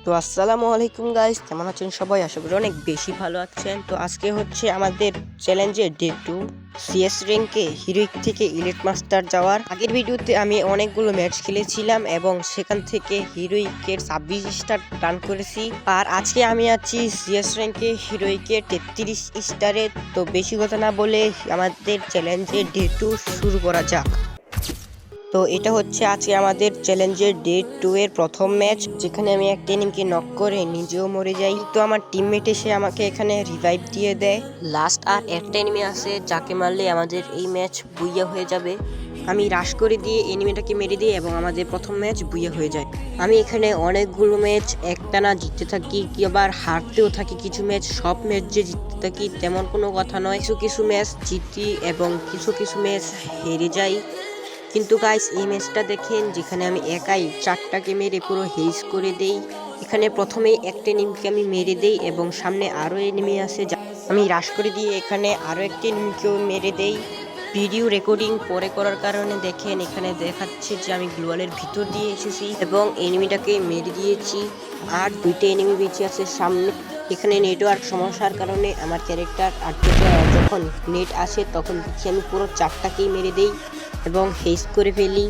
তো আসসালামু আলাইকুম গাইস, কেমন আছেন সবাই? আশা করি অনেক বেশি ভালো আছেন। তো আজকে হচ্ছে আমাদের চ্যালেঞ্জের ডে 2, সিএস র্যাঙ্কে হিরোইক থেকে ইলিট মাস্টার যাওয়ার। আগের ভিডিওতে আমি অনেকগুলো ম্যাচ খেলেছিলাম এবং সেখান থেকে হিরোইকের 26 স্টার রান করেছি। আর আজকে আমি আছি সিএস র্যাঙ্কে হিরোইকের 33 স্টারে। তো বেশি কথা না বলে আমাদের চ্যালেঞ্জের ডে 2 শুরু করা যাক। তো এটা হচ্ছে আজকে আমাদের চ্যালেঞ্জের ডে 2 এর প্রথম ম্যাচ, যেখানে আমি একটা এনিমিকে নক করে নিজেও মরে যাই। তো আমার টিমমেট এসে আমাকে এখানে রিভাইভ দিয়ে দেয়। লাস্ট আর একটা এনিমি আছে যাকে মারলে আমাদের এই ম্যাচ বুইয়া হয়ে যাবে। আমি রাশ করে দিয়ে এনিমিটাকে মেরে দিই এবং আমাদের প্রথম ম্যাচ বুইয়া হয়ে যায়। আমি এখানে অনেকগুলো ম্যাচ একটানা জিততে থাকি, কি আবার হারতেও থাকি কিছু ম্যাচ। সব ম্যাচ যে জিততে থাকি তেমন কোনো কথা নয়, কিছু কিছু ম্যাচ জিতি এবং কিছু কিছু ম্যাচ হেরে যাই। কিন্তু গাইস, এই ম্যাচটা দেখেন, যেখানে আমি একাই 4টাকে মেরে পুরো হেজ করে দেই। এখানে প্রথমেই একটা এনিমিকে আমি মেরে দেই এবং সামনে আরও এনিমি আছে, আমি রাশ করে দিয়ে এখানে আরও একটা এনিমিকেও মেরে দেই। ভিডিও রেকর্ডিং পরে করার কারণে দেখেন এখানে দেখাচ্ছে যে আমি গ্লোয়ালের ভিতর দিয়ে এসেছি এবং এনিমিটাকে মেরে দিয়েছি। আর 2টা এনিমি বেঁচে আছে সামনে। এখানে নেটওয়ার্ক সমস্যার কারণে আমার ক্যারেক্টার আর যখন নেট আসে তখন দেখি আমি পুরো 4টাকেই মেরে দেই এবং হেজ করে ফেলি।